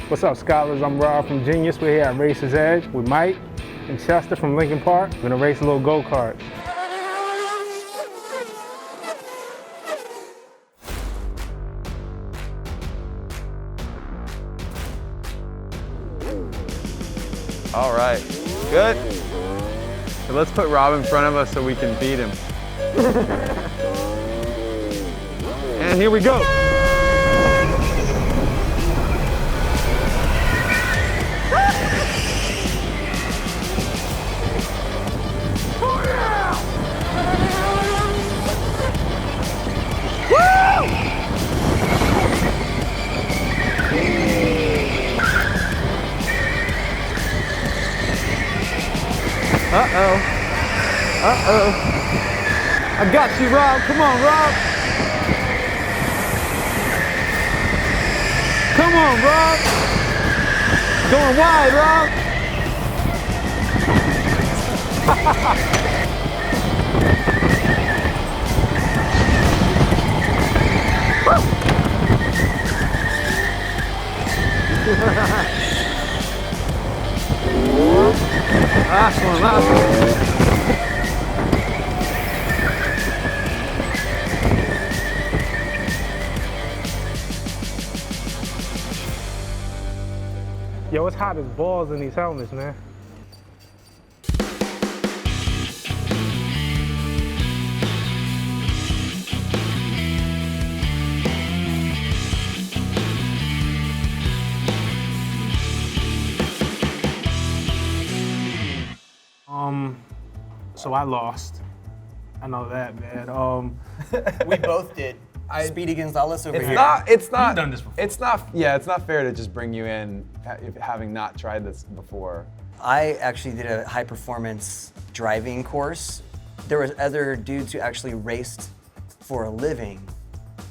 What's up, scholars? I'm Rob from Genius. We're here at Racer's Edge with Mike and Chester from Linkin Park. We're gonna race a little go-kart. All right, good. So let's put Rob in front of us so we can beat him. And here we go. Uh-oh. Uh-oh. I got you, Rob. Come on, Rob. Come on, Rob. Going wide, Rob. Last one, last one. Yo, it's hot as balls in these helmets, man. So I lost. I know that, man. We both did. Speedy Gonzalez over here. It's not. You've done this before. It's not. Yeah, it's not fair to just bring you in having not tried this before. I actually did a high performance driving course. There was other dudes who actually raced for a living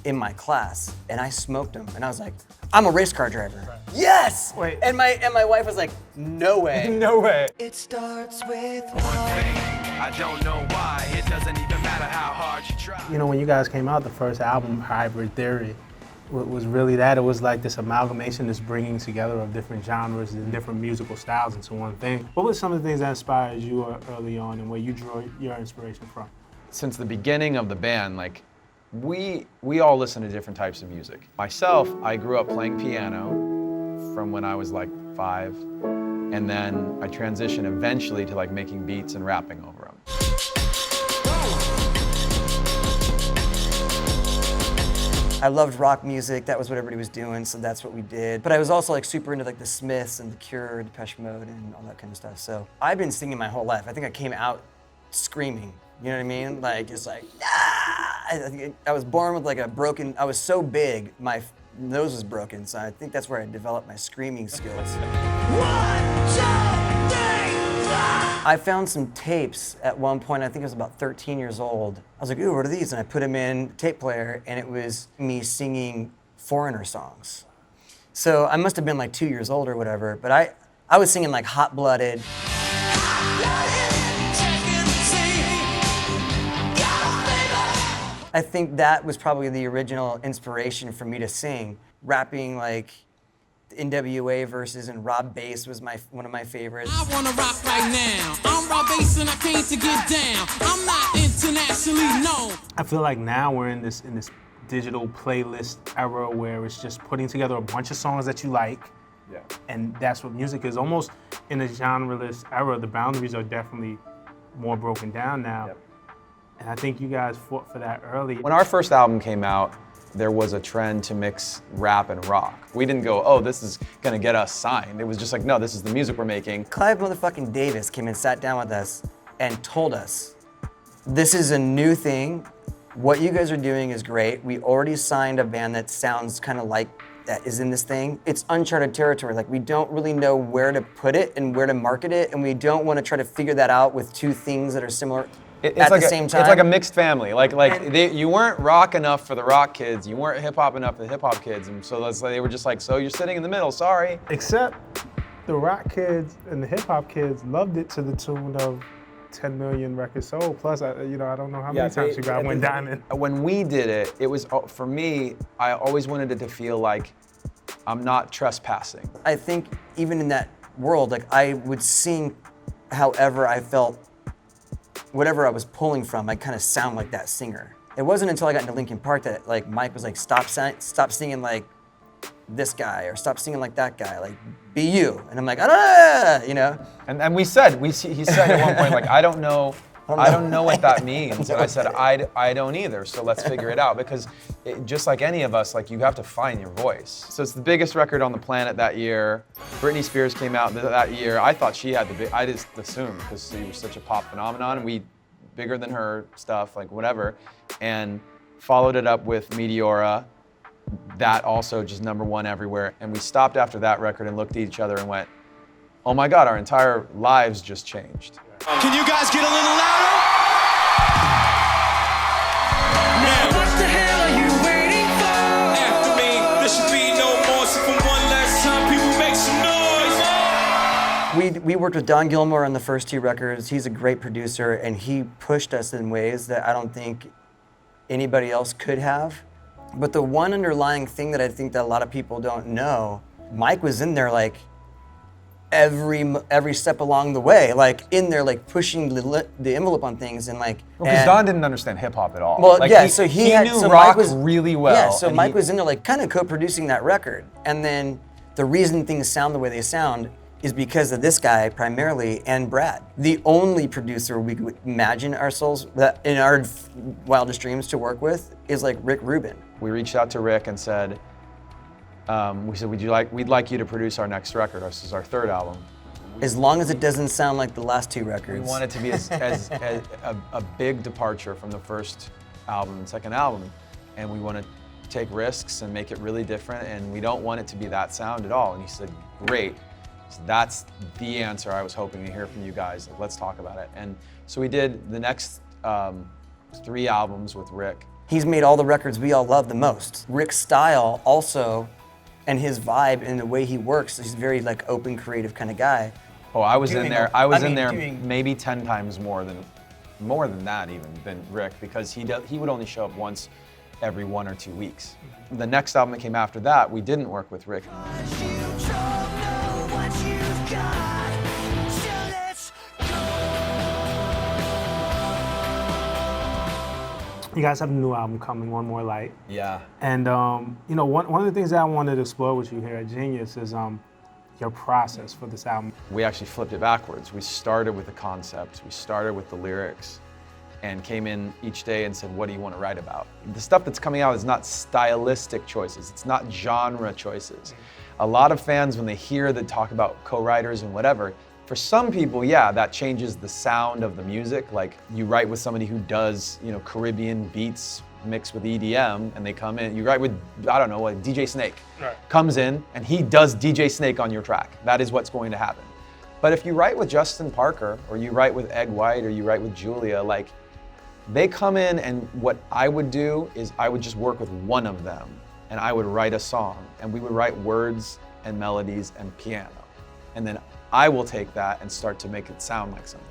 in my class, and I smoked them. And I was like, I'm a race car driver. Right. Yes! Wait. And my wife was like, no way. No way. It starts with one thing. I don't know why. It doesn't even matter how hard you try. You know, when you guys came out, the first album, Hybrid Theory, was really that. It was like this amalgamation, this bringing together of different genres and different musical styles into one thing. What were some of the things that inspired you early on and where you drew your inspiration from? Since the beginning of the band, like, we all listen to different types of music. Myself, I grew up playing piano from when I was like 5, and then I transitioned eventually to like making beats and rapping over them. I loved rock music. That was what everybody was doing, so that's what we did. But I was also like super into like the Smiths and the Cure, Depeche Mode, and all that kind of stuff. So I've been singing my whole life. I think I came out screaming. You know what I mean? Like just like, ah! I was born with like a broken. I was so big, my nose was broken. So I think that's where I developed my screaming skills. 1, 2, 3, 4. I found some tapes at one point. I think I was about 13 years old. I was like, ooh, what are these? And I put them in tape player, and it was me singing Foreigner songs. So I must have been like 2 years old or whatever, but I was singing like Hot Blooded. I think that was probably the original inspiration for me to sing. Rapping like NWA verses and Rob Bass was one of my favorites. I wanna rock right now. I'm Rob Bass and I came to get down. I'm not internationally known. I feel like now we're in this digital playlist era where it's just putting together a bunch of songs that you like. Yeah. And that's what music is. Almost in a genreless era, the boundaries are definitely more broken down now. Yep. And I think you guys fought for that early. When our first album came out, there was a trend to mix rap and rock. We didn't go, oh, this is gonna get us signed. It was just like, no, this is the music we're making. Clive motherfucking Davis came and sat down with us and told us, this is a new thing. What you guys are doing is great. We already signed a band that sounds kind of like that is in this thing. It's uncharted territory. Like, we don't really know where to put it and where to market it, and we don't want to try to figure that out with two things that are similar at the same time. It's like a mixed family. You weren't rock enough for the rock kids. You weren't hip hop enough for the hip hop kids, and so they were just like, so you're sitting in the middle. Sorry. Except the rock kids and the hip hop kids loved it to the tune of 10 million records sold. Plus, I don't know how many times you got went diamond. When we did it, it was, for me, I always wanted it to feel like I'm not trespassing. I think even in that world, like I would sing however I felt, whatever I was pulling from, I kind of sound like that singer. It wasn't until I got into Linkin Park that like Mike was like, stop singing like this guy, or stop singing like that guy, like be you. And I'm like, ah, you know? And he said at one point, like, I don't know what that means. And I said, I don't either, so let's figure it out. Because just like any of us, like you have to find your voice. So it's the biggest record on the planet that year. Britney Spears came out that year. I thought she had I just assumed, because she was such a pop phenomenon, and bigger than her stuff, like whatever. And followed it up with Meteora. That also just #1 everywhere. And we stopped after that record and looked at each other and went, oh my God, our entire lives just changed. Can you guys get a little louder? Now, what the hell are you waiting for? After me, there should be no more. So for one last time, people make some noise. We worked with Don Gilmore on the first 2 records. He's a great producer, and he pushed us in ways that I don't think anybody else could have. But the one underlying thing that I think that a lot of people don't know, Mike was in there like every step along the way, like in there, like pushing the envelope on things, and like. Because Don didn't understand hip hop at all. Well, like, yeah, so he knew rock really well. Yeah, so Mike was in there, like kind of co-producing that record, and then the reason things sound the way they sound is because of this guy primarily, and Brad. The only producer we could imagine ourselves that in our wildest dreams to work with is like Rick Rubin. We reached out to Rick and said, we said, we'd like you to produce our next record. This is our 3rd album. As long as it doesn't sound like the last 2 records. We want it to be a big departure from the first album and second album. And we want to take risks and make it really different, and we don't want it to be that sound at all. And he said, great. So that's the answer I was hoping to hear from you guys. Like, let's talk about it. And so we did the next 3 albums with Rick. He's made all the records we all love the most. Rick's style also, and his vibe and the way he works, he's a very like open, creative kind of guy. Oh, I was in there maybe 10 times more than that even than Rick, because he would only show up once every 1 or 2 weeks. The next album that came after that, we didn't work with Rick. You guys have a new album coming, One More Light. Yeah. And you know, one of the things that I wanted to explore with you here at Genius is your process for this album. We actually flipped it backwards. We started with the concept, we started with the lyrics, and came in each day and said, what do you want to write about? The stuff that's coming out is not stylistic choices, it's not genre choices. A lot of fans, when they hear that talk about co-writers and whatever, for some people, yeah, that changes the sound of the music. Like you write with somebody who does, you know, Caribbean beats mixed with EDM, and they come in. You write with, I don't know, like DJ Snake. Right. Comes in and he does DJ Snake on your track. That is what's going to happen. But if you write with Justin Parker, or you write with Egg White, or you write with Julia, like they come in, and what I would do is I would just work with one of them, and I would write a song, and we would write words and melodies and piano, and then I will take that and start to make it sound like something.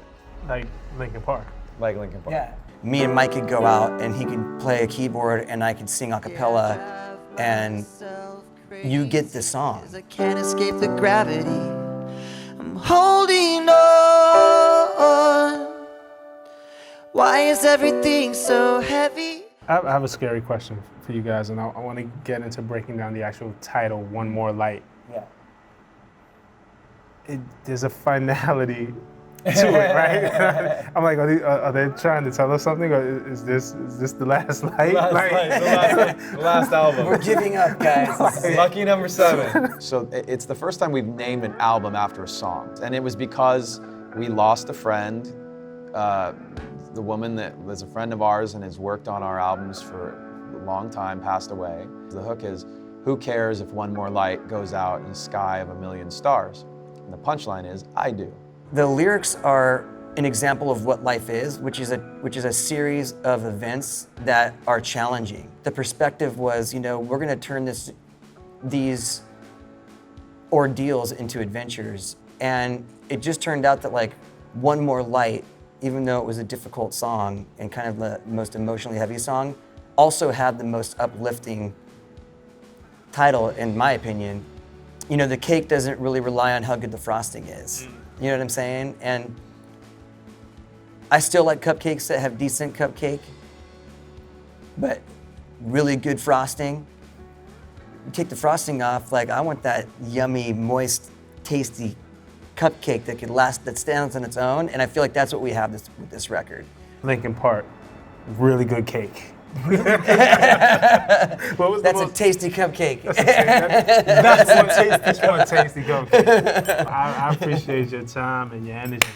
Like Linkin Park. Like Linkin Park. Yeah. Me and Mike could go out, and he could play a keyboard, and I could sing a cappella, and you get the song. I can't escape the gravity. I'm holding on. Why is everything so heavy? I have a scary question for you guys, and I want to get into breaking down the actual title, One More Light. Yeah. There's a finality to it, right? I'm like, are they trying to tell us something, or is this the last light? The last album. We're giving up, guys. Lucky number 7. So it's the first time we've named an album after a song, and it was because we lost a friend. The woman that was a friend of ours and has worked on our albums for a long time passed away. The hook is, who cares if one more light goes out in the sky of a million stars? And the punchline is, I do. The lyrics are an example of what life is, which is a series of events that are challenging. The perspective was, you know, we're gonna turn these ordeals into adventures. And it just turned out that like One More Light, even though it was a difficult song and kind of the most emotionally heavy song, also had the most uplifting title, in my opinion, you know, the cake doesn't really rely on how good the frosting is. You know what I'm saying? And I still like cupcakes that have decent cupcake, but really good frosting. You take the frosting off, like I want that yummy, moist, tasty cupcake that that stands on its own, and I feel like that's what we have with this record. Linkin Park, really good cake. What was That's a tasty cupcake. That's one tasty cupcake. I appreciate your time and your energy.